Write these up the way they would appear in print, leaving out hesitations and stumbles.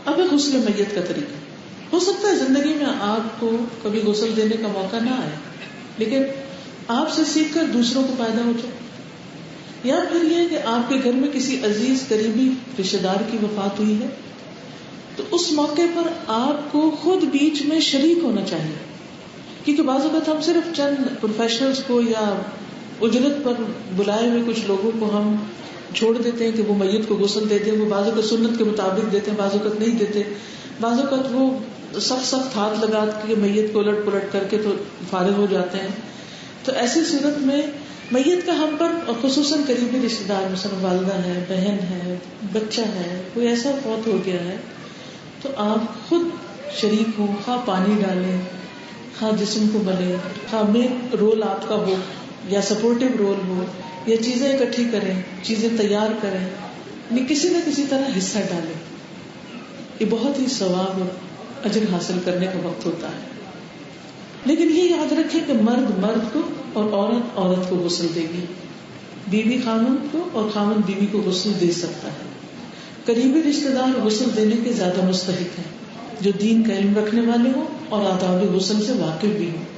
اب ہے غسل میت کا طریقہ. ہو سکتا ہے زندگی میں آپ کو کبھی غسل دینے کا موقع نہ آئے، لیکن آپ سے سیکھ کر دوسروں کو فائدہ ہو جائے. یا پھر یہ کہ آپ کے گھر میں کسی عزیز قریبی رشتے دار کی وفات ہوئی ہے، تو اس موقع پر آپ کو خود بیچ میں شریک ہونا چاہیے. کیونکہ بعض اوقات ہم صرف چند پروفیشنلز کو یا اجرت پر بلائے ہوئے کچھ لوگوں کو ہم چھوڑ دیتے ہیں کہ وہ میت کو غسل دیتے ہیں. وہ بعض اوقات سنت کے مطابق دیتے ہیں، بعض اوقات نہیں دیتے. بعض اوقات وہ سخت ہاتھ لگا کے میت کو الٹ پلٹ کر کے تو فارغ ہو جاتے ہیں. تو ایسی صورت میں میت کا ہم پر، اور خصوصاً قریبی رشتے دار، مثلا والدہ ہے، بہن ہے، بچہ ہے، کوئی ایسا فوت ہو گیا ہے، تو آپ خود شریک ہوں. خواہ پانی ڈالیں، خواہ جسم کو ملیں، خواہ مین رول آپ کا ہو یا سپورٹو رول ہو، یا چیزیں اکٹھی کریں، چیزیں تیار کریں، یعنی کسی نہ کسی طرح حصہ ڈالیں. یہ بہت ہی ثواب اور اجر حاصل کرنے کا وقت ہوتا ہے. لیکن یہ یاد رکھیں کہ مرد مرد کو اور عورت عورت کو غسل دے گی. بیوی خامند کو اور خامند بیوی کو غسل دے سکتا ہے. قریبی رشتے دار غسل دینے کے زیادہ مستحق ہیں، جو دین کا علم رکھنے والے ہوں اور آداب غسل سے واقف بھی ہوں.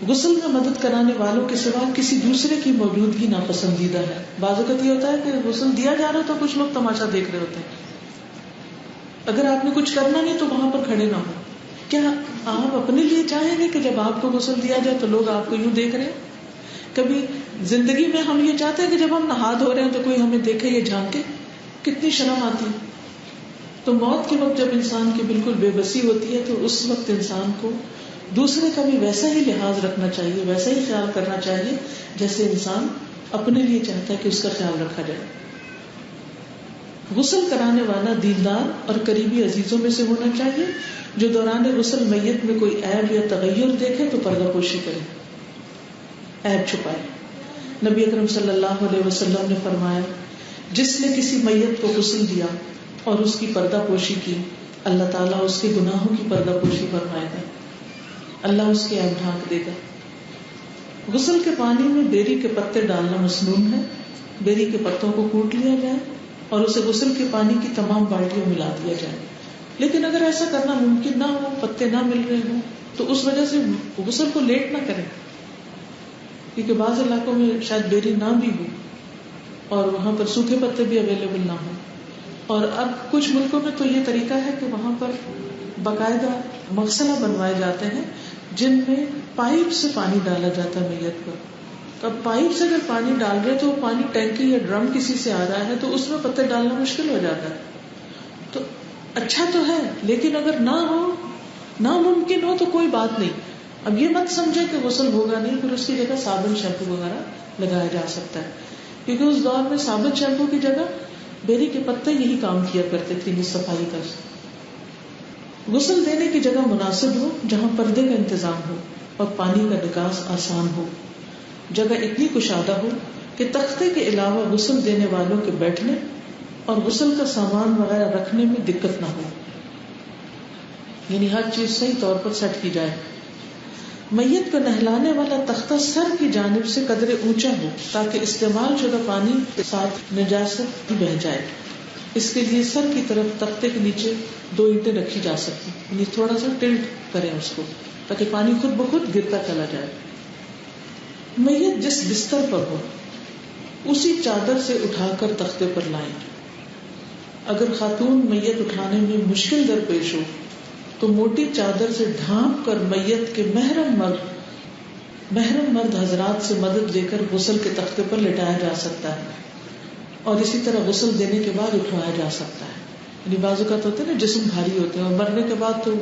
غسل میں مدد کرانے والوں کے سوا کسی دوسرے کی موجودگی ناپسندیدہ ہے. بعض اوقات یہ ہوتا ہے کہ غسل دیا جا رہا تو کچھ لوگ تماشا دیکھ رہے ہوتے ہیں. اگر آپ نے کچھ کرنا نہیں تو وہاں پر کھڑے نہ ہو. کیا آپ اپنے لیے چاہیں گے کہ جب آپ کو غسل دیا جائے تو لوگ آپ کو یوں دیکھ رہے ہیں؟ کبھی زندگی میں ہم یہ چاہتے ہیں کہ جب ہم نہا دھو رہے ہیں تو کوئی ہمیں دیکھے یا جھانکے؟ کتنی شرم آتی. تو موت کے وقت جب انسان کی بالکل بے بسی ہوتی ہے تو اس وقت انسان کو دوسرے کا بھی ویسا ہی لحاظ رکھنا چاہیے، ویسا ہی خیال کرنا چاہیے جیسے انسان اپنے لیے چاہتا ہے کہ اس کا خیال رکھا جائے. غسل کرانے والا دیندار اور قریبی عزیزوں میں سے ہونا چاہیے. جو دوران غسل میت میں کوئی عیب یا تغیر دیکھے تو پردہ پوشی کرے، عیب چھپائے. نبی اکرم صلی اللہ علیہ وسلم نے فرمایا، جس نے کسی میت کو غسل دیا اور اس کی پردہ پوشی کی، اللہ تعالیٰ اس کے گناہوں کی پردہ پوشی فرمائے گا، اللہ اس کے عیب ڈھانک دے گا. غسل کے پانی میں بیری کے پتے ڈالنا مسنون ہے. بیری کے پتوں کو کوٹ لیا جائے اور اسے غسل کے پانی کی تمام بالٹیوں ملا دیا جائے. لیکن اگر ایسا کرنا ممکن نہ ہو، پتے نہ مل رہے ہوں، تو اس وجہ سے غسل کو لیٹ نہ کریں، کیونکہ بعض علاقوں میں شاید بیری نہ بھی ہو اور وہاں پر سوکھے پتے بھی اویلیبل نہ ہوں. اور اب کچھ ملکوں میں تو یہ طریقہ ہے کہ وہاں پر باقاعدہ مغسلہ بنوائے جاتے ہیں جن میں پائپ سے پانی ڈالا جاتا ہے میت پر. تو اب پائپ سے اگر پانی ڈال رہے تو وہ پانی ٹینکی یا ڈرم کسی سے آ رہا ہے تو اس میں پتے ڈالنا مشکل ہو جاتا ہے. تو اچھا تو ہے، لیکن اگر نہ ہو، ناممکن ہو تو کوئی بات نہیں. اب یہ مت سمجھے کہ غسل ہوگا نہیں، پھر اس کی جگہ صابن شیمپو وغیرہ لگایا جا سکتا ہے، کیونکہ اس دور میں صابن شیمپو کی جگہ بیری کے پتے یہی کام کیا کرتے تھے صفائی کا. غسل دینے کی جگہ مناسب ہو جہاں پردے کا انتظام ہو اور پانی کا نکاس آسان ہو. جگہ اتنی کشادہ ہو کہ تختے کے علاوہ غسل دینے والوں کے بیٹھنے اور غسل کا سامان وغیرہ رکھنے میں دقت نہ ہو، یعنی ہر چیز صحیح طور پر سیٹ کی جائے. میت کو نہلانے والا تختہ سر کی جانب سے قدرے اونچا ہو تاکہ استعمال شدہ پانی کے ساتھ نجاست بہ جائے. اس کے لیے سر کی طرف تختے کے نیچے 2 اینٹیں رکھی جا سکتی، یعنی تھوڑا سا ٹلٹ کریں اس کو تاکہ پانی خود بخود گرتا چلا جائے. میت جس بستر پر ہو اسی چادر سے اٹھا کر تختے پر لائیں. اگر خاتون میت اٹھانے میں مشکل درپیش ہو تو موٹی چادر سے ڈھانپ کر میت کے محرم مرد حضرات سے مدد لے کر غسل کے تختے پر لٹایا جا سکتا ہے، اور اسی طرح غسل دینے کے بعد اٹھوایا جا سکتا ہے. یعنی بعض اوقات ہوتے ہیں نا جسم بھاری ہوتے ہیں اور مرنے کے بعد تو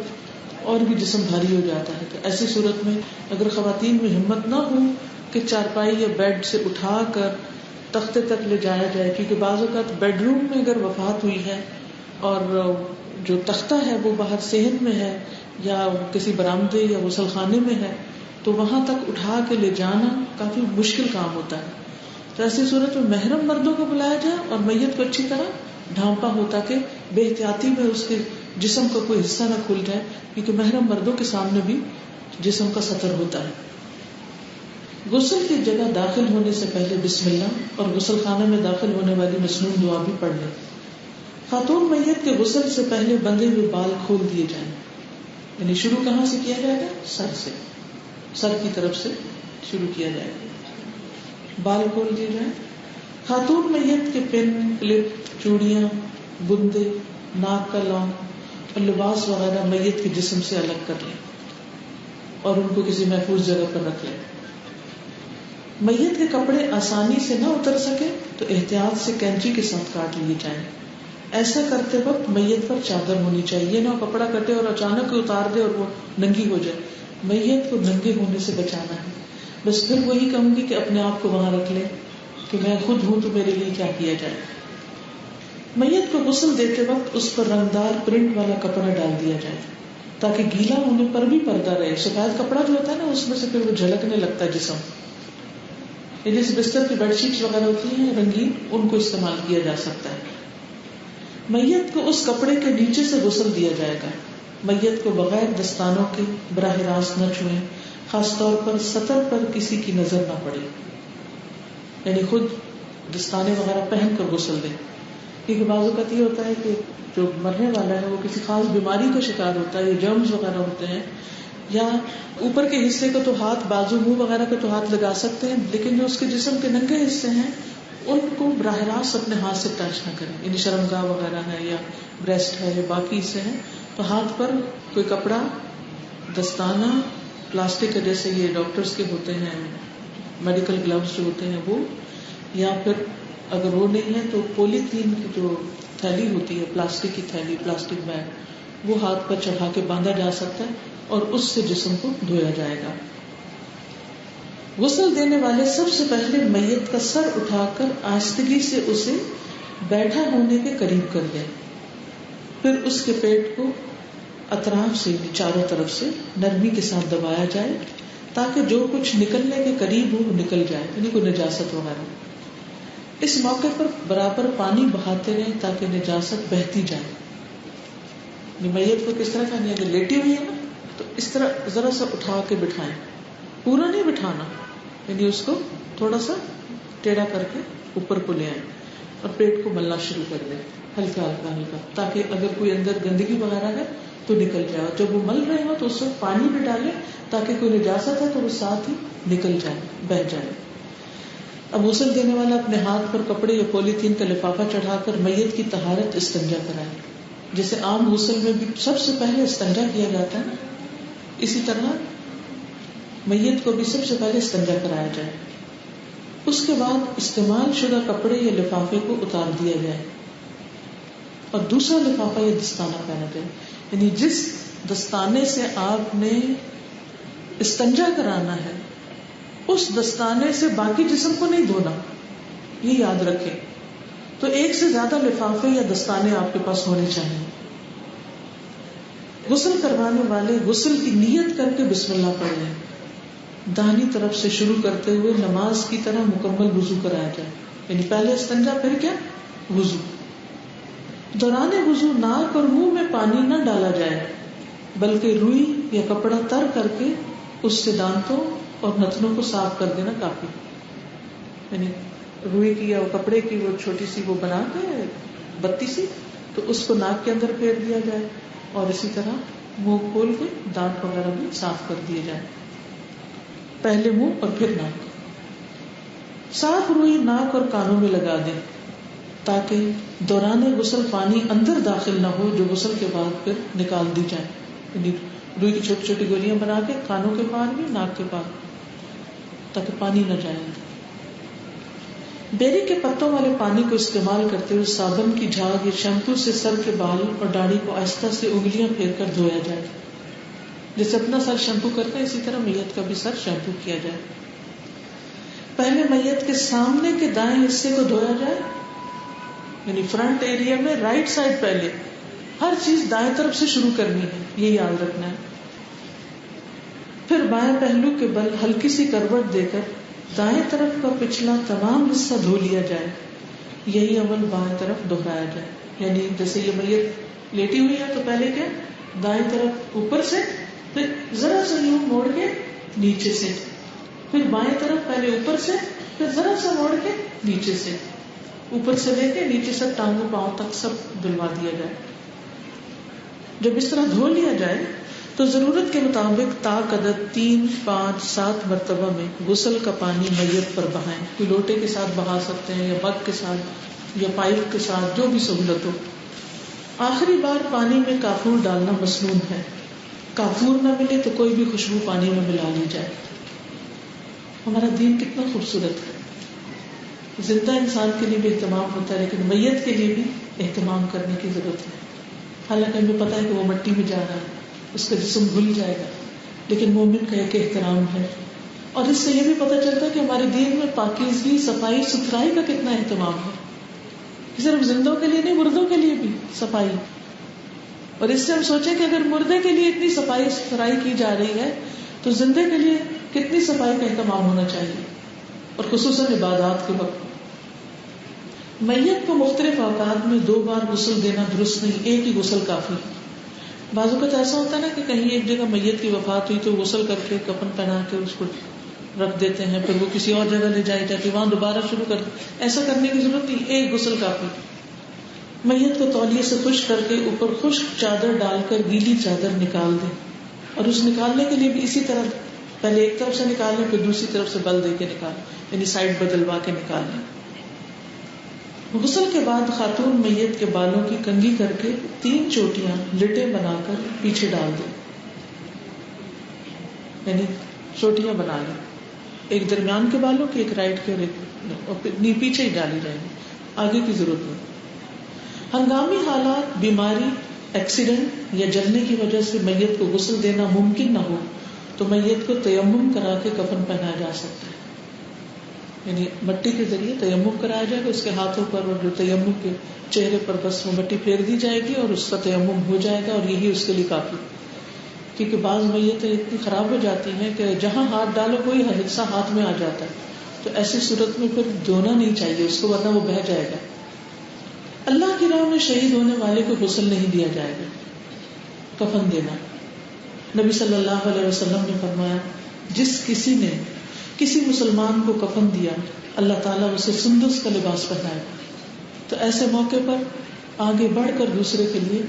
اور بھی جسم بھاری ہو جاتا ہے. تو ایسی صورت میں اگر خواتین میں ہمت نہ ہو کہ چارپائی یا بیڈ سے اٹھا کر تختے تک لے جایا جائے، کیونکہ بعض اوقات بیڈ روم میں اگر وفات ہوئی ہے اور جو تختہ ہے وہ باہر صحن میں ہے یا کسی برآمدے یا غسل خانے میں ہے تو وہاں تک اٹھا کے لے جانا کافی مشکل کام ہوتا ہے. تو ایسی صورت میں محرم مردوں کو بلایا جائے اور میت کو اچھی طرح ڈھانپا ہو تاکہ بے احتیاطی میں اس کے جسم کا کوئی حصہ نہ کھل جائے، کیونکہ محرم مردوں کے سامنے بھی جسم کا سطر ہوتا ہے. غسل کی جگہ داخل ہونے سے پہلے بسم اللہ اور غسل خانے میں داخل ہونے والی مسنون دعا بھی پڑھ لیں. خاتون میت کے غسل سے پہلے بندھے ہوئے بال کھول دیے جائیں. یعنی شروع کہاں سے کیا جائے گا؟ سر سے، سر کی طرف سے شروع کیا جائے گا. بال کھول دیے جائیں. خاتون میت کے پن، کلپ، چوڑیاں، بندے، ناک کا لونگ اور لباس وغیرہ میت کے جسم سے الگ کر لیں اور ان کو کسی محفوظ جگہ پر رکھ لیں. میت کے کپڑے آسانی سے نہ اتر سکے تو احتیاط سے کینچی کے ساتھ کاٹ لیے جائیں. ایسا کرتے وقت میت پر چادر ہونی چاہیے، نہ کپڑا کٹے اور اچانک اتار دے اور وہ ننگی ہو جائے. میت کو ننگے ہونے سے بچانا ہے. بس پھر وہی کہوں گی کہ اپنے آپ کو وہاں رکھ لیں کہ میں خود ہوں تو میرے لیے کیا کیا جائے. میت کو غسل دیتے وقت اس پر رنگدار پرنٹ والا کپڑا ڈال دیا جائے تاکہ گیلا ہونے پر بھی پردہ رہے. سفید کپڑا جو ہوتا ہے نا اس میں سے پھر وہ جھلکنے لگتا ہے جسم. یہ جیسے بستر کی بیڈ شیٹس وغیرہ ہوتی ہیں رنگین، ان کو استعمال کیا جا سکتا ہے. میت کو اس کپڑے کے نیچے سے غسل دیا جائے گا. میت کو بغیر دستانوں کے براہ راست نہ چھوئیں، خاص طور پر سطر پر کسی کی نظر نہ پڑے. یعنی خود دستانے وغیرہ پہن کر غسل دیں. کیونکہ بعض اوقات یہ ہوتا ہے کہ جو مرنے والا ہے وہ کسی خاص بیماری کا شکار ہوتا ہے، یا جرمز وغیرہ ہوتے ہیں، یا اوپر کے حصے کو تو ہاتھ، بازو، منہ وغیرہ کو تو ہاتھ لگا سکتے ہیں، لیکن جو اس کے جسم کے ننگے حصے ہیں ان کو براہ راست اپنے ہاتھ سے ٹچ نہ کریں. یعنی شرمگاہ وغیرہ ہے یا بریسٹ ہے یا باقی حصے ہیں تو ہاتھ پر کوئی کپڑا، دستانہ، پلاسٹک کے جیسے یہ ڈاکٹرز کے ہوتے ہیں میڈیکل گلوز جو ہوتے ہیں وہ، یا پھر اگر وہ نہیں ہے تو پولیتھین کی جو تھیلی ہوتی ہے، پلاسٹک کی تھیلی، پلاسٹک بیگ، وہ ہاتھ پر چڑھا کے باندھا جا سکتا ہے اور اس سے جسم کو دھویا جائے گا. غسل دینے والے سب سے پہلے میت کا سر اٹھا کر آہستگی سے اسے بیٹھا ہونے کے قریب کر دیں. پھر اس کے پیٹ کو اطراف سے، چاروں طرف سے نرمی کے ساتھ دبایا جائے تاکہ جو کچھ نکلنے کے قریب ہو وہ نکل جائے، یعنی کوئی نجاست وغیرہ. اس موقع پر برابر پانی بہاتے رہیں تاکہ نجاست بہتی جائے. میت کو کس طرح کرنی ہے؟ اگر لیٹی ہوئی ہے نا تو اس طرح ذرا سا اٹھا کے بٹھائیں، پورا نہیں بٹھانا، یعنی اس کو تھوڑا سا ٹیڑھا کر کے اوپر کو لے آئیں اور پیٹ کو ملنا شروع کر دیں ہلکا ہلکا ہلکا، تاکہ اگر کوئی اندر گندگی وغیرہ ہے تو نکل جائے. اور جب وہ مل رہے ہو تو اس وقت پانی بھی ڈالیں تاکہ کوئی نجاست ہے تو وہ ساتھ ہی نکل جائے، بہہ جائے. اب غسل دینے والا اپنے ہاتھ پر کپڑے یا پولیتھین کا لفافہ چڑھا کر میت کی طہارت استنجا کرائے. جیسے عام غسل میں بھی سب سے پہلے استنجا کیا جاتا ہے نا، اسی طرح میت کو بھی سب سے پہلے استنجا کرایا جائے. اس کے بعد استعمال شدہ کپڑے یا لفافے کو اتار دیا جائے اور دوسرا لفافہ یا دستانہ پہنا جائے. یعنی جس دستانے سے آپ نے استنجا کرانا ہے اس دستانے سے باقی جسم کو نہیں دھونا، یہ یاد رکھیں. تو ایک سے زیادہ لفافے یا دستانے آپ کے پاس ہونے چاہیے. غسل کروانے والے غسل کی نیت کر کے بسم اللہ پڑھ لیں. داہنی طرف سے شروع کرتے ہوئے نماز کی طرح مکمل وضو کرایا جائے. یعنی پہلے استنجا پھر کیا؟ وضو. دوران وضو ناک اور منہ میں پانی نہ ڈالا جائے بلکہ روئی یا کپڑا تر کر کے اس سے دانتوں اور نتنوں کو صاف کر دینا کافی. یعنی روئی کی یا کپڑے کی وہ چھوٹی سی وہ بنا کے بتی سی تو اس کو ناک کے اندر پھیر دیا جائے اور اسی طرح منہ کھول کے دانت وغیرہ بھی صاف کر دیے جائے. پہلے منہ اور پھر ناک. صاف روئی ناک اور کانوں میں لگا دیں تاکہ دوران غسل پانی اندر داخل نہ ہو جو غسل کے بعد پھر نکال دی جائے. یعنی روئی کی چھوٹی چھوٹی گولیاں بنا کے کانوں کے پار بھی، ناک کے پار، تاکہ پانی نہ جائے. بیری کے پتوں والے پانی کو استعمال کرتے ہوئے صابن کی جھاگ یا شیمپو سے سر کے بال اور داڑھی کو آہستہ سے انگلیاں پھیر کر دھویا جائے. جیسے اپنا سر شیمپو کرتے ہیں اسی طرح میت کا بھی سر شیمپو کیا جائے. پہلے میت کے سامنے کے دائیں حصے کو دھویا جائے، یعنی فرنٹ ایریا میں رائٹ سائڈ پہلے. ہر چیز دائیں طرف سے شروع کرنی ہے، یہ یاد رکھنا ہے. پھر بائیں پہلو کے بل ہلکی سی کروٹ دے کر دائیں طرف کا پچھلا تمام حصہ دھو لیا جائے. یہی عمل بائیں طرف دہرایا جائے. یعنی جیسے یہ میت لیٹی ہوئی ہے تو پہلے کیا؟ دائیں طرف اوپر سے، پھر ذرا سا یوں موڑ کے نیچے سے، پھر بائیں طرف پہلے اوپر سے، پھر ذرا سا موڑ کے نیچے سے. اوپر سے لے کے نیچے سے ٹانگوں پاؤں تک سب دھلوا دیا جائے. جب اس طرح دھو لیا جائے تو ضرورت کے مطابق طاق عدد 3, 5, 7 مرتبہ میں غسل کا پانی میت پر بہائیں. کوئی لوٹے کے ساتھ بہا سکتے ہیں یا مگ کے ساتھ یا پائپ کے ساتھ، جو بھی سہولت ہو. آخری بار پانی میں کافور ڈالنا مسنون ہے. کافور نہ ملے تو کوئی بھی خوشبو پانی میں ملا لی جائے. ہمارا دین کتنا خوبصورت ہے. زندہ انسان کے لیے بھی اہتمام ہوتا ہے لیکن میت کے لیے بھی اہتمام کرنے کی ضرورت ہے. حالانکہ ہمیں پتا ہے کہ وہ مٹی میں جا رہا ہے، اس کا جسم بھول جائے گا، لیکن مومن کا ایک احترام ہے. اور اس سے یہ بھی پتہ چلتا ہے کہ ہمارے دین میں پاکیزگی، صفائی ستھرائی کا کتنا اہتمام ہے. صرف زندوں کے لیے نہیں، مردوں کے لیے بھی صفائی. اور اس سے ہم سوچیں کہ اگر مردے کے لیے اتنی صفائی ستھرائی کی جا رہی ہے تو زندے کے لیے کتنی صفائی کا اہتمام ہونا چاہیے، اور خصوصاً عبادات کے وقت. میت کو مختلف اوقات میں 2 بار غسل دینا درست نہیں، ایک ہی غسل کافی. بعض اوقات ایسا ہوتا ہے نا کہ کہیں ایک جگہ میت کی وفات ہوئی تو غسل کر کے کفن پہنا کے اس کو رکھ دیتے ہیں، پھر وہ کسی اور جگہ لے جائی جاتی، وہاں دوبارہ شروع کر دیں. ایسا کرنے کی ضرورت نہیں، ایک غسل کافی. میت کو تولیے سے خشک کر کے اوپر خشک چادر ڈال کر گیلی چادر نکال دیں. اور اس نکالنے کے لیے بھی اسی طرح پہلے ایک طرف سے نکالیں پھر دوسری طرف سے بل دے کے نکالیں، یعنی سائڈ بدلوا کے نکالیں. غسل کے بعد خاتون میت کے بالوں کی کنگھی کر کے 3 چوٹیاں لٹے بنا کر پیچھے ڈال دیں، یعنی چوٹیاں بنا لیں، ایک درمیان کے بالوں کی، ایک رائٹ کے اور پیچھے ہی ڈالی جائیں گی، آگے کی ضرورت نہیں. ہنگامی حالات، بیماری، ایکسیڈنٹ یا جلنے کی وجہ سے میت کو غسل دینا ممکن نہ ہو تو میت کو تیمم کرا کے کفن پہنایا جا سکتا ہے. یعنی مٹی کے ذریعے تیمم کرایا جائے گا، اس کے ہاتھوں پر اور جو تیمم کے چہرے پر بس وہ مٹی پھیر دی جائے گی اور اس کا تیمم ہو جائے گا، اور یہی اس کے لیے کافی. کیونکہ بعض میتیں اتنی خراب ہو جاتی ہیں کہ جہاں ہاتھ ڈالو کوئی حصہ ہاتھ میں آ جاتا ہے، تو ایسی صورت میں پھر دھونا نہیں چاہیے اس کو، ورنہ وہ بہہ جائے گا. اللہ کی راہ میں شہید ہونے والے کو غسل نہیں دیا جائے گا. کفن دینا، نبی صلی اللہ علیہ وسلم نے فرمایا جس کسی نے کسی مسلمان کو کفن دیا اللہ تعالیٰ اسے سندس کا لباس پہنائے گا. تو ایسے موقع پر آگے بڑھ کر دوسرے کے لیے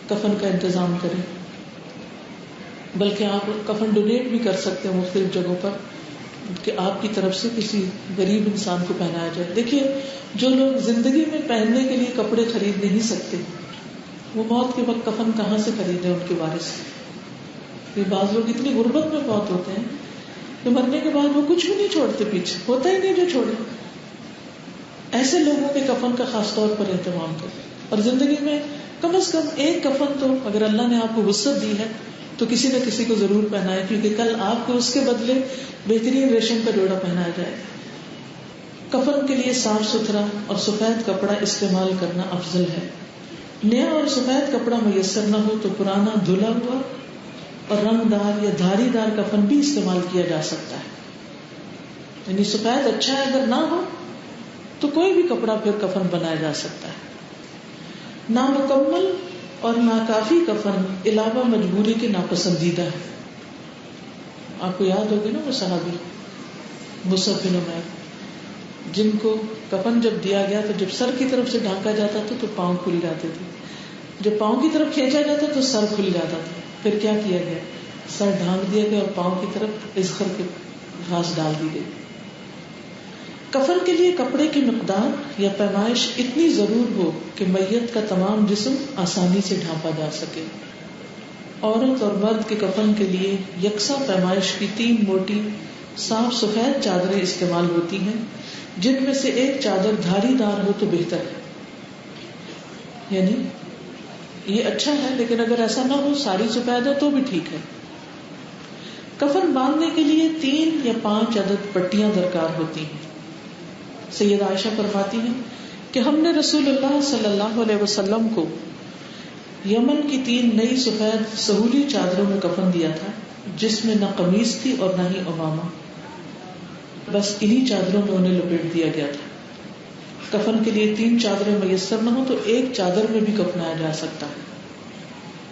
کفن کا انتظام کریں. بلکہ آپ کفن ڈونیٹ بھی کر سکتے ہیں مختلف جگہوں پر کہ آپ کی طرف سے کسی غریب انسان کو پہنایا جائے. دیکھیے جو لوگ زندگی میں پہننے کے لیے کپڑے خرید نہیں سکتے وہ موت کے وقت کفن کہاں سے خریدیں ان کے وارث. بعض لوگ اتنی غربت میں موت ہوتے ہیں کہ مرنے کے بعد وہ کچھ بھی نہیں چھوڑتے، پیچھے ہوتا ہی نہیں جو چھوڑے. ایسے لوگوں کے کفن کا خاص طور پر اہتمام کریں. اور زندگی میں کم از کم ایک کفن تو اگر اللہ نے آپ کو وسعت دی ہے تو کسی نہ کسی کو ضرور پہنائے، کیونکہ کل آپ کو اس کے بدلے بہترین ریشم کا جوڑا پہنایا جائے. کفن کے لیے صاف ستھرا اور سفید کپڑا استعمال کرنا افضل ہے. نیا اور سفید کپڑا میسر نہ ہو تو پرانا دھلا ہوا اور رنگ دار یا دھاری دار کفن بھی استعمال کیا جا سکتا ہے. یعنی سفید اچھا ہے، اگر نہ ہو تو کوئی بھی کپڑا پھر کفن بنایا جا سکتا ہے. نامکمل اور ناکافی کفن علاوہ مجبوری کے ناپسندیدہ ہے. آپ کو یاد ہوگی نا وہ صحابی مصعب بن عمیر جن کو کفن جب دیا گیا تو جب سر کی طرف سے ڈھانکا جاتا تھا تو پاؤں کھل جاتے تھے، جب پاؤں کی طرف کھینچا جاتا تو سر کھل جاتا تھا. پھر کیا کیا گیا؟ سر ڈھانک دیا گیا اور پاؤں کی طرف ازخر کے گھاس ڈال دی گئی. کفن کے لیے کپڑے کی مقدار یا پیمائش اتنی ضرور ہو کہ میت کا تمام جسم آسانی سے ڈھانپا جا سکے. عورت اور مرد کے کفن کے لیے یکساں پیمائش کی 3 موٹی صاف سفید چادریں استعمال ہوتی ہیں، جن میں سے ایک چادر دھاری دار ہو تو بہتر ہے. یعنی یہ اچھا ہے، لیکن اگر ایسا نہ ہو ساری سفید ہے تو بھی ٹھیک ہے. کفن باندھنے کے لیے 3 یا 5 عدد پٹیاں درکار ہوتی ہیں. سید عائشہ فرماتی ہیں کہ ہم نے رسول اللہ صلی اللہ علیہ وسلم کو یمن کی 3 نئی سفید سہولی چادروں میں کفن دیا تھا، جس میں نہ قمیص تھی اور نہ ہی عمامہ، بس انہی چادروں میں انہیں لپیٹ دیا گیا تھا. کفن کے لیے 3 چادریں میسر نہ ہو تو ایک چادر میں بھی کفنایا جا سکتا ہے.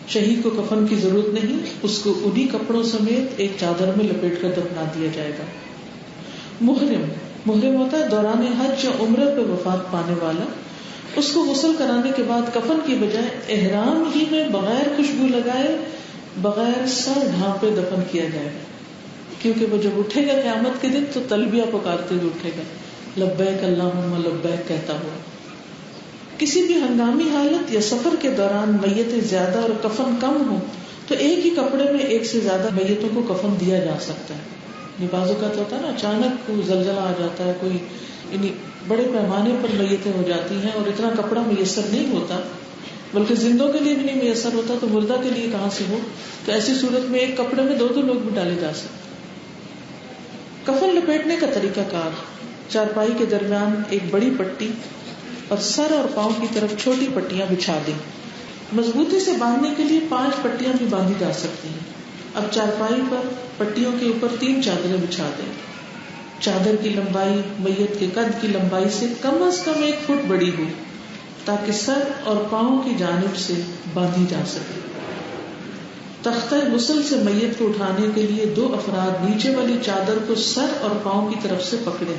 شہید کو کفن کی ضرورت نہیں، اس کو انہی کپڑوں سمیت ایک چادر میں لپیٹ کر دفنا دیا جائے گا. محرم محرم ہوتا ہے دوران حج یا عمرہ پہ وفات پانے والا، اس کو غسل کرانے کے بعد کفن کی بجائے احرام ہی میں بغیر خوشبو لگائے، بغیر سر ڈھانپے دفن کیا جائے گا، کیونکہ وہ جب اٹھے گا قیامت کے دن تو تلبیہ پکارتے ہوئے اٹھے گا، لبیک اللہم لبیک کہتا ہوا۔ کسی بھی ہنگامی حالت یا سفر کے دوران میتیں زیادہ اور کفن کم ہو تو ایک ہی کپڑے میں ایک سے زیادہ میتوں کو کفن دیا جا سکتا ہے۔ بعض اوقات ہوتا ہے نا اچانک کوئی زلزلہ آ جاتا ہے، کوئی یعنی بڑے پیمانے پر میتیں ہو جاتی ہیں اور اتنا کپڑا میسر نہیں ہوتا، بلکہ زندوں کے لیے بھی نہیں میسر ہوتا تو مردہ کے لیے کہاں سے ہو، تو ایسی صورت میں ایک کپڑے میں 2 لوگ بھی ڈالے جا سکتے۔ کفن لپیٹنے کا طریقہ کار: چارپائی کے درمیان ایک بڑی پٹی اور سر اور پاؤں کی طرف چھوٹی پٹیاں بچھا دیں۔ مضبوطی سے باندھنے کے لیے 5 پٹیاں بھی باندھی جا سکتی ہیں۔ اب چارپائی پر پٹیوں کے اوپر 3 چادریں بچھا دیں۔ چادر کی لمبائی میت کے قد کی لمبائی سے کم از کم 1 فٹ بڑی ہو تاکہ سر اور پاؤں کی جانب سے باندھی جا سکے۔ تختہ غسل سے میت کو اٹھانے کے لیے 2 افراد نیچے والی چادر کو سر اور پاؤں کی طرف سے پکڑیں۔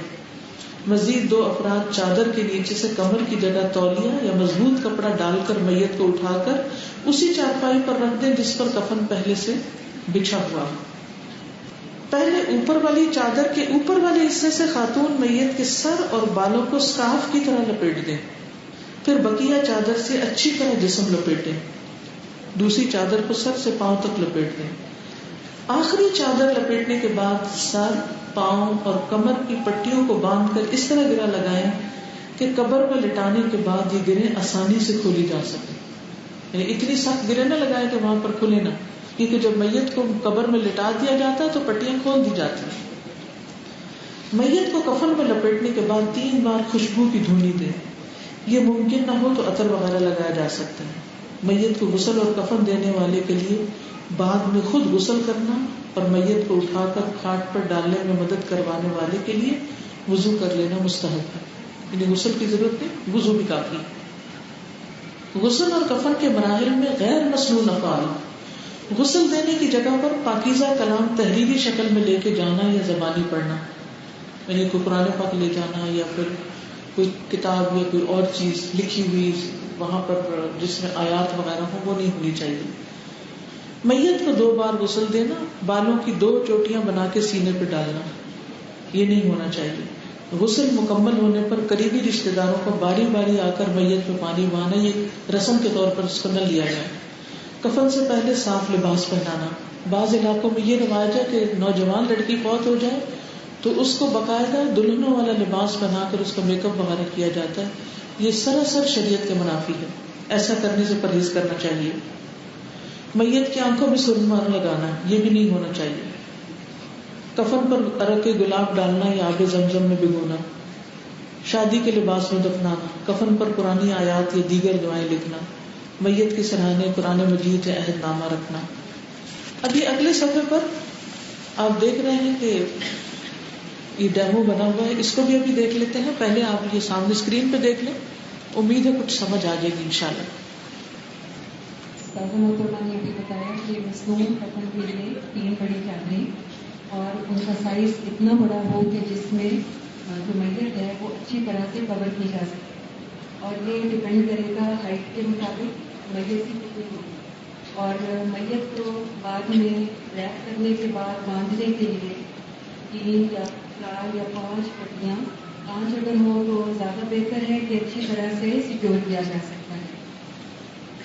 مزید 2 افراد چادر کے نیچے سے کمر کی جگہ تولیہ یا مضبوط کپڑا ڈال کر میت کو اٹھا کر اسی چارپائی پر رکھ دیں جس پر کفن پہلے سے بچھا ہوا۔ پہلے اوپر والی چادر کے اوپر والے حصے سے خاتون میت کے سر اور بالوں کو سکارف کی طرح لپیٹ دیں، پھر بقیہ چادر سے اچھی طرح جسم لپیٹیں، دوسری چادر کو سر سے پاؤں تک لپیٹ دیں۔ آخری چادر لپیٹنے کے بعد سر، پاؤں اور کمر کی پٹیوں کو باندھ کر اس طرح گرہ لگائیں کہ قبر میں لٹانے کے بعد یہ گرہیں آسانی سے کھولی جا سکے، یعنی اتنی سخت گرہ نہ لگائیں کہ وہاں پر کھلے نہ، کیونکہ جب میت کو قبر میں لٹا دیا جاتا ہے تو پٹیاں کھول دی جاتی ہیں۔ میت کو کفن میں لپیٹنے کے بعد 3 بار خوشبو کی دھونی دیں، یہ ممکن نہ ہو تو عطر وغیرہ لگایا جا سکتا ہے۔ میت کو غسل اور کفن دینے والے کے لیے بعد میں خود غسل کرنا اور میت کو اٹھا کر کھاٹ پر ڈالنے میں مدد کروانے والے کے لیے وضو کر لینا مستحب ہے، یعنی غسل کی ضرورت نہیں، وضو بھی کافی ہے۔ غسل اور کفن کے مراحل میں غیر مسنون افعال: غسل دینے کی جگہ پر پاکیزہ کلام تحریری شکل میں لے کے جانا یا زبانی پڑھنا، یعنی کوئی قرآن پاک لے جانا یا پھر کوئی کتاب یا کوئی اور چیز لکھی ہوئی وہاں پر جس میں آیات وغیرہ ہو وہ نہیں ہونی چاہیے۔ میت کو 2 بار غسل دینا، بالوں کی 2 چوٹیاں بنا کے سینے پہ ڈالنا، یہ نہیں ہونا چاہیے۔ غسل مکمل ہونے پر قریبی رشتہ داروں کو باری باری آ کر میت پہ پانی بہانا، یہ رسم کے طور پر اس کو نہ لیا جائے۔ کفن سے پہلے صاف لباس پہنانا، بعض علاقوں میں یہ رواج ہے کہ نوجوان لڑکی فوت ہو جائے تو اس کو باقاعدہ دلہنوں والا لباس پہنا کر اس کا میک اپ وغیرہ کیا جاتا ہے، یہ سراسر شریعت کے منافی ہے، ایسا کرنے سے پرہیز کرنا چاہیے۔ میت کی آنکھوں میں سرما لگانا، یہ بھی نہیں ہونا چاہیے۔ کفن پر عرق گلاب ڈالنا یا آب زمزم میں بھگونا، شادی کے لباس میں دفنانا، کفن پر قرآنی آیات یا دیگر دعائیں لکھنا، میت کے سرانے قرآن مجید یا عہد نامہ رکھنا۔ ابھی اگلے صفحے پر آپ دیکھ رہے ہیں کہ یہ ڈیمو بنا ہوا ہے، اس کو بھی ابھی دیکھ لیتے ہیں، پہلے آپ یہ سامنے اسکرین پہ دیکھ لیں، امید ہے کچھ سمجھ آ جائے گی انشاءاللہ۔ محترمہ نے ابھی بتایا کہ مصنون کفن کے لیے 3 بڑی چادریں اور ان کا سائز اتنا بڑا ہو کہ جس میں جو میت ہے وہ اچھی طرح سے کور کی جا سکے، اور یہ ڈپینڈ کرے گا ہائٹ کے مطابق میت کی کتنی ہوگی، اور میت کو بعد میں ریپ کرنے کے بعد باندھنے کے لیے 3 یا 4 یا 5 پٹیاں، 5 اگر ہو تو زیادہ بہتر ہے کہ اچھی طرح سے سیکیور کیا جا سکتا ہے۔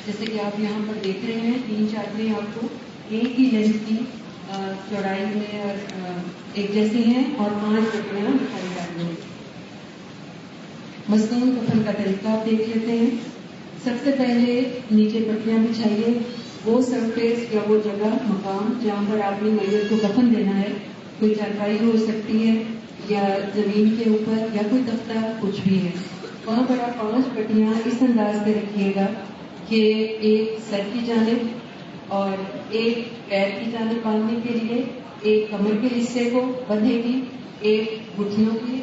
جیسے کہ آپ یہاں پر دیکھ رہے ہیں 3 چادریں آپ کو ایک ہی لینتھ کی چوڑائی میں اور ایک جیسی ہیں، اور 5 پٹیاں دکھائی جا رہی ہیں۔ مصنون کفن کا طریقہ آپ دیکھ لیتے ہیں۔ سب سے پہلے نیچے پٹیاں بچھائیے، وہ سرفیس یا وہ جگہ مقام جہاں پر آپ نے میت کو کفن دینا ہے، کوئی چارپائی ہو سکتی ہے یا زمین کے اوپر یا کوئی تختہ، کچھ بھی ہے، وہاں پر آپ 5 پٹیاں اس انداز سے رکھیے گا کہ ایک سر کی جانب اور ایک پیر کی جانب باندھنے کے لیے، ایک کمر کے حصے کو بندھے گی، ایک گھٹنوں کی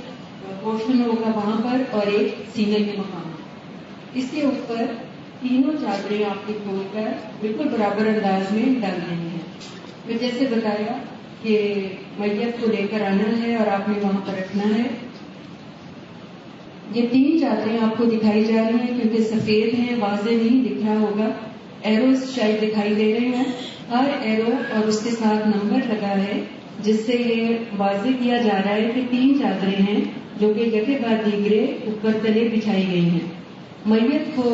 پورشن ہوگا وہاں پر، اور ایک سینے کے مقام۔ اس کے اوپر تینوں چادریں آپ نے کھول کر بالکل برابر انداز میں ڈال دینی ہیں۔ میں جیسے بتایا کہ میت کو لے کر آنا ہے اور آپ نے وہاں پر رکھنا ہے، یہ 3 چادریں آپ کو دکھائی جا رہی ہیں کیونکہ سفید ہیں، واضح نہیں دکھ رہا ہوگا، ایروز شاید دکھائی دے رہے ہیں. ہر ایرو اور اس کے ساتھ نمبر لگا ہے جس سے یہ واضح کیا جا رہا ہے کہ 3 چادریں ہیں جو کہ یکے بعد دیگرے اوپر تلے بچھائی گئی ہیں. میت کو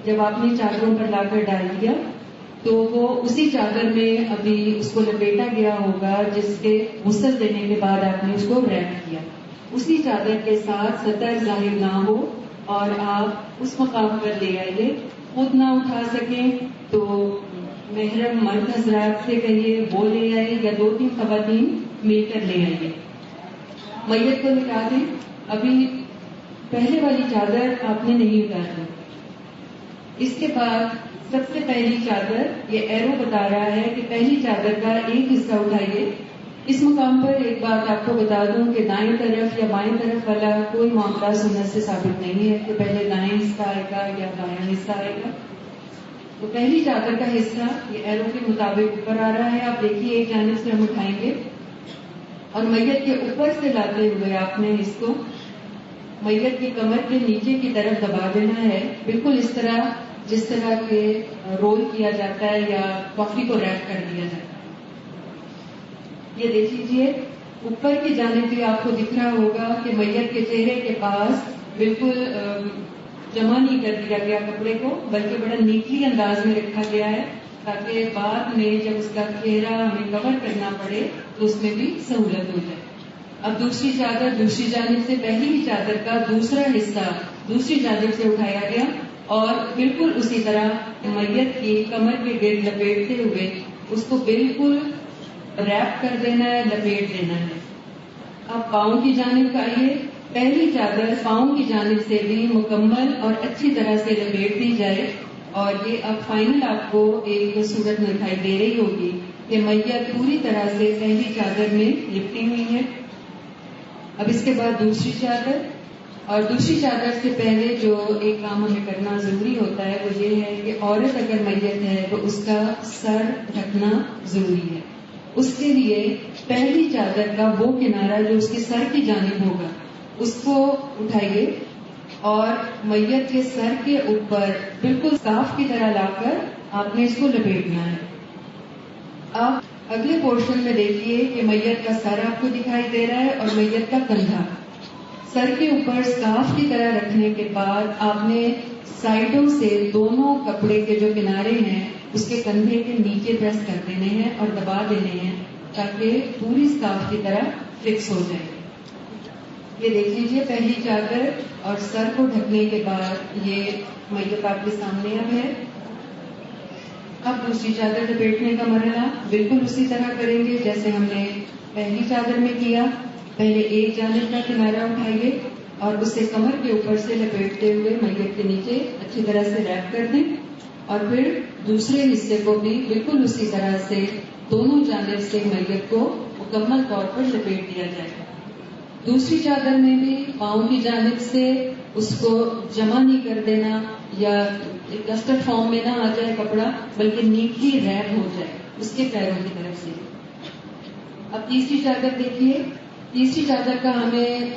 جب آپ نے چادروں پر لا کر ڈال دیا تو وہ اسی چادر میں ابھی اس کو لپیٹا گیا ہوگا جس کے غسل دینے کے بعد آپ نے اس کو ریپ کیا. اسی چادر کے ساتھ سطر ظاہر نہ ہو اور آپ اس مقام پر لے آئیے. خود نہ اٹھا سکیں تو محرم مرد حضرات سے کہیے وہ لے آئے یا 2-3 خواتین مل کر لے آئیے. میت کو لٹا دیں. ابھی پہلے والی چادر آپ نے نہیں اتارنی. اس کے بعد سب سے پہلی چادر، یہ ایرو بتا رہا ہے کہ پہلی چادر کا ایک حصہ اٹھائیے. اس مقام پر ایک بات آپ کو بتا دوں کہ دائیں طرف یا بائیں طرف والا کوئی معاملہ سنت سے ثابت نہیں ہے کہ پہلے دائیں حصہ آئے گا یا بائیں حصہ آئے گا. تو پہلی چادر کا حصہ یہ ایرو کے مطابق اوپر آ رہا ہے. آپ دیکھیے ایک جانب سے ہم اٹھائیں گے اور میت کے اوپر سے لاتے ہوئے آپ نے اس کو میت کی کمر کے نیچے کی طرف دبا دینا ہے، بالکل اس طرح جس طرح کے رول کیا جاتا ہے یا کافی کو ریپ کر دیا جاتا ہے. یہ دیکھ لیجیے اوپر کی جانب بھی آپ کو دکھ رہا ہوگا کہ میت کے چہرے کے پاس بالکل جمع نہیں کر دیا گیا کپڑے کو، بلکہ بڑا نیٹلی انداز میں رکھا گیا ہے تاکہ بعد میں جب اس کا چہرہ ہمیں کور کرنا پڑے تو اس میں بھی سہولت ہو جائے. اب دوسری چادر دوسری جانب سے پہلی ہی چادر کا دوسرا حصہ دوسری جانب سے اٹھایا گیا اور بالکل اسی طرح میت کی کمر کے گرد لپیٹتے ہوئے اس کو بالکل ریپ کر دینا ہے، لپیٹ دینا ہے. اب پاؤں کی جانب آئیے. پہلی چادر پاؤں کی جانب سے بھی مکمل اور اچھی طرح سے لپیٹ دی جائے اور یہ اب فائنل آپ کو ایک صورت میں دکھائی دے رہی ہوگی کہ میت پوری طرح سے پہلی چادر میں لپٹی ہوئی ہے. اب اس کے بعد دوسری چادر، اور دوسری چادر سے پہلے جو ایک کام ہمیں کرنا ضروری ہوتا ہے وہ یہ ہے کہ عورت اگر میت ہے تو اس کا سر ڈھکنا ضروری ہے. اس کے لیے پہلی چادر کا وہ کنارہ جو اس کے سر کی جانب ہوگا اس کو اٹھائیے اور میت کے سر کے اوپر بالکل صاف کی طرح لا کر آپ نے اس کو لپیٹنا ہے. اب اگلے پورشن میں دیکھیے کہ میت کا سر آپ کو دکھائی دے رہا ہے اور میت کا کندھا. سر کے اوپر صاف کی طرح رکھنے کے بعد آپ نے سائڈوں سے دونوں کپڑے کے جو کنارے ہیں اس کے کندھے کے نیچے پریس کر دینے ہیں اور دبا دینے ہیں تاکہ پوری صاف کی طرح فکس ہو جائے. یہ دیکھ لیجیے پہلی چادر اور سر کو ڈھکنے کے بعد یہ میت آپ کے سامنے اب ہے. اب دوسری چادر لپیٹنے کا مرحلہ بالکل اسی طرح کریں گے جیسے ہم نے پہلی چادر میں کیا. پہلے ایک جانب کا کنارہ اٹھائیے اور اسے کمر کے اوپر سے لپیٹتے ہوئے میت کے نیچے اچھی طرح سے ریپ کر دیں اور پھر دوسرے حصے کو بھی بالکل اسی طرح سے دونوں جانب سے میت کو مکمل طور پر لپیٹ دیا جائے. دوسری چادر میں بھی پاؤں کی جانب سے اس کو جمع نہیں کر دینا یا کسٹرڈ فارم میں نہ آ جائے کپڑا بلکہ نیٹلی ریپ ہو جائے اس کے پیروں کی طرف سے. اب تیسری چادر دیکھیے. تیسری چادر کا ہمیں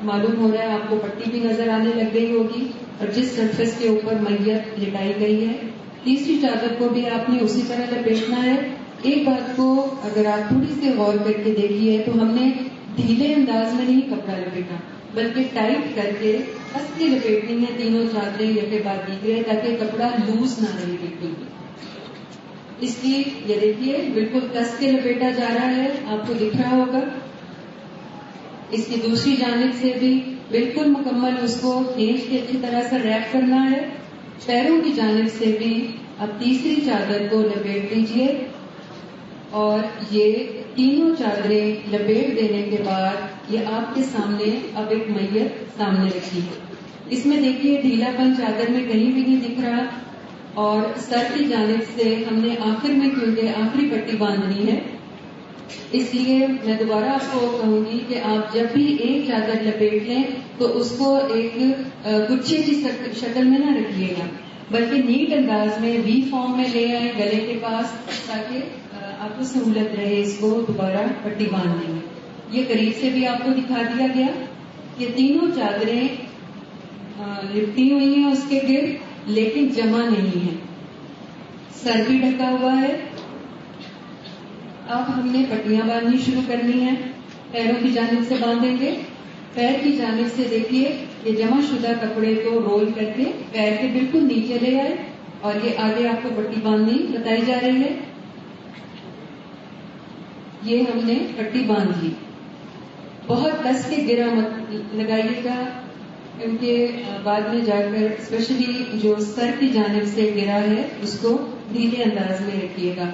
معلوم ہو رہا ہے آپ کو پٹی بھی نظر آنے لگ گئی ہوگی اور جس سرفیس کے اوپر میت لٹائی گئی ہے تیسری چادر کو بھی آپ نے اسی طرح لپیٹنا ہے. ایک بات کو اگر آپ تھوڑی سی غور کر کے دیکھیے تو ہم نے ڈھیلے انداز میں نہیں کپڑا لپیٹا بلکہ ٹائٹ کر کے کس کے لپیٹنی ہے تینوں چادریں یکے بعد دیگرے تاکہ کپڑا لوز نہ رہے بالکل بھی. اس کی یہ دیکھیے بالکل کس کے لپیٹا جا رہا ہے آپ کو دکھ رہا ہوگا. اس کی دوسری جانب سے بھی بالکل مکمل اس کو کھینچ کے اچھی طرح سے ریپ کرنا ہے. پیروں کی جانب سے بھی اب تیسری چادر کو لپیٹ دیجیے اور یہ تینوں چادریں لپیٹ دینے کے بعد یہ آپ کے سامنے اب ایک میت سامنے رکھی ہے. اس میں دیکھیے ڈھیلا پن چادر میں کہیں بھی نہیں دکھ رہا اور سر کی جانب سے ہم نے آخر میں کیونکہ آخری پٹی باندھنی ہے اس لیے میں دوبارہ آپ کو کہوں گی کہ آپ جب بھی ایک چادر لپیٹ لیں تو اس کو ایک گچھے کی شکل میں نہ رکھیے گا بلکہ نیٹ انداز میں وی فارم میں لے آئیں گلے کے پاس تاکہ آپ کو سہولت رہے اس کو دوبارہ پٹی باندھنے میں. یہ قریب سے بھی آپ کو دکھا دیا گیا. یہ تینوں چادریں لپٹی ہوئی ہیں اس کے گرد لیکن جمع نہیں ہے. سر بھی ڈھکا ہوا ہے. اب ہم نے پٹیاں باندھنی شروع کرنی ہیں. پیروں کی جانب سے باندھیں گے. پیر کی جانب سے دیکھیے یہ جمع شدہ کپڑے کو رول کر کے پیر کے بالکل نیچے لے آئے اور یہ آگے آپ کو پٹی باندھنی بتائی جا رہی ہے. یہ ہم نے پٹی باندھ لی. بہت کس کے گرا مت لگائیے گا کیونکہ بعد میں جا کر اسپیشلی جو سر کی جانب سے گرا ہے اس کو ڈھیلے انداز میں رکھیے گا.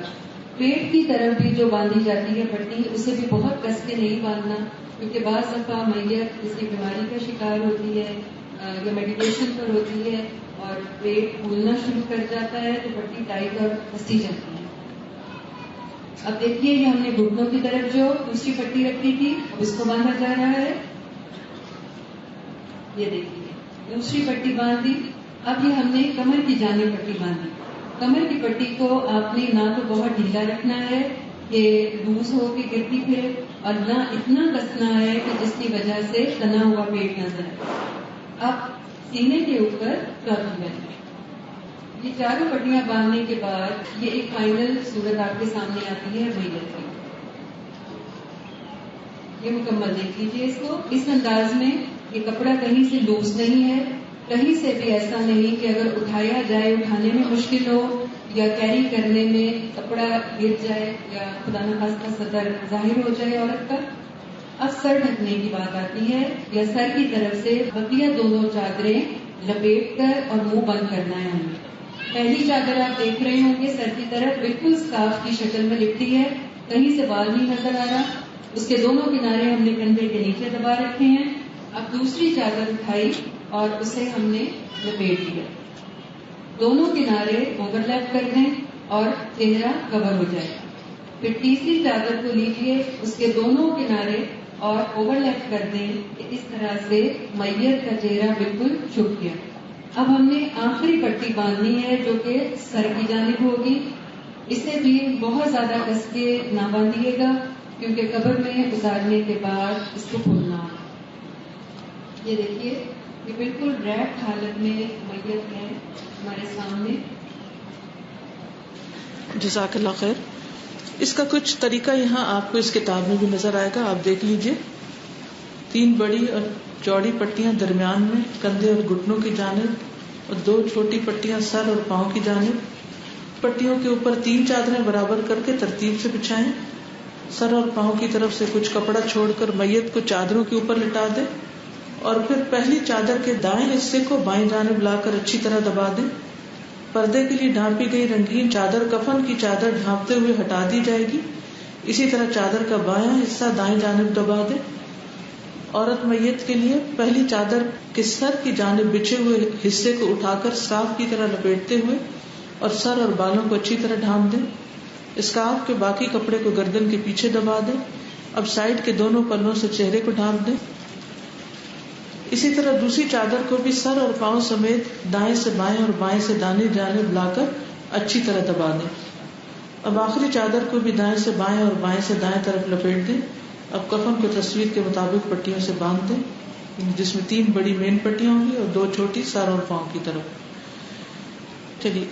پیٹ کی طرف بھی جو باندھی جاتی ہے پٹی اسے بھی بہت کس کے نہیں باندھنا کیونکہ بعض دفعہ میت کسی بیماری کا شکار ہوتی ہے یا میڈیکیشن پر ہوتی ہے اور پیٹ پھولنا شروع کر جاتا ہے تو پٹی ٹائٹ اور پھنسی جاتی ہے. اب دیکھیے یہ ہم نے گھٹنوں کی طرف جو دوسری پٹی رکھی تھی اب اس کو باندھا جا رہا ہے. یہ دیکھیے دوسری پٹی باندھی. اب یہ ہم نے کمر کی جانب پٹی باندھی. کمر کی پٹی کو آپ نے نہ تو بہت ڈھیلا رکھنا ہے کہ لوز ہو کے گرتی پھرے اور نہ اتنا کسنا ہے کہ جس کی وجہ سے تنا ہوا پیٹ نظر آئے. اب سینے کے اوپر چوتھی پٹی. یہ چاروں پٹیاں باندھنے کے بعد یہ ایک فائنل صورت آپ کے سامنے آتی ہے میت کی. یہ مکمل دیکھ لیجیے اس کو. اس انداز میں یہ کپڑا کہیں سے لوز نہیں ہے, کہیں سے بھی ایسا نہیں کہ اگر اٹھایا جائے اٹھانے میں مشکل ہو یا کیری کرنے میں کپڑا گر جائے یا خدا نخواستہ صدر ظاہر ہو جائے عورت کا. اب سر ڈھکنے کی بات آتی ہے یا سر کی طرف سے بقیہ دونوں چادریں لپیٹ کر اور منہ بند کرنا ہے ہمیں. پہلی چادر آپ دیکھ رہے ہوں گے سر کی طرف بالکل اسکارف کی شکل میں لپٹی ہے, کہیں سے بال نہیں نظر آ رہا. اس کے دونوں کنارے ہم نے کندھے کے نیچے دبا رکھے ہیں. اب دوسری چادر اٹھائی اور اسے ہم نے لپیٹ دیا. دونوں کنارے اوور لیپ کر دیں اور چہرہ کور ہو جائے. پھر تیسری چادر کو لیجیے, اس کے دونوں کنارے اور اوور لیپ کر دیں کہ اس طرح سے میت کا چہرہ بالکل چھپ گیا. اب ہم نے آخری پٹی باندھنی ہے جو کہ سر کی جانب ہوگی. اسے بھی بہت زیادہ کس کے نہ باندھیے گا کیونکہ قبر میں اتارنے کے بعد اس کو کھولنا ہوگا. یہ دیکھیے یہ بالکل ریپ حالت میں میت ہے ہمارے سامنے. جزاک اللہ خیر. اس کا کچھ طریقہ یہاں آپ کو اس کتاب میں بھی نظر آئے گا, آپ دیکھ لیجئے. 3 بڑی اور چوڑی پٹیاں درمیان میں کندھے اور گھٹنوں کی جانب اور 2 چھوٹی پٹیاں سر اور پاؤں کی جانب. پٹیوں کے اوپر 3 چادریں برابر کر کے ترتیب سے بچھائیں. سر اور پاؤں کی طرف سے کچھ کپڑا چھوڑ کر میت کو چادروں کے اوپر لٹا دیں اور پھر پہلی چادر کے دائیں حصے کو بائیں جانب لا کر اچھی طرح دبا دیں. پردے کے لیے ڈھانپی گئی رنگین چادر کفن کی چادر ڈھانپتے ہوئے ہٹا دی جائے گی. اسی طرح چادر کا بایاں حصہ دائیں جانب دبا دیں. عورت میت کے لیے پہلی چادر کے سر کی جانب بچھے ہوئے حصے کو اٹھا کر اسکارف کی طرح لپیٹتے ہوئے اور سر اور بالوں کو اچھی طرح ڈھانپ دیں. اسکارف کے باقی کپڑے کو گردن کے پیچھے دبا دیں. اب سائڈ کے دونوں پلوں سے چہرے کو ڈھانپ دیں. اسی طرح دوسری چادر کو بھی سر اور پاؤں سمیت دائیں سے بائیں اور بائیں سے دائیں جانب لا کر اچھی طرح دبا دیں. اب آخری چادر کو بھی دائیں سے بائیں اور بائیں سے دائیں طرف لپیٹ دیں. اب کفن کو تصویر کے مطابق پٹیوں سے باندھ دیں جس میں 3 بڑی مین پٹیاں ہوں گی اور 2 چھوٹی سر اور پاؤں کی طرف. چلیے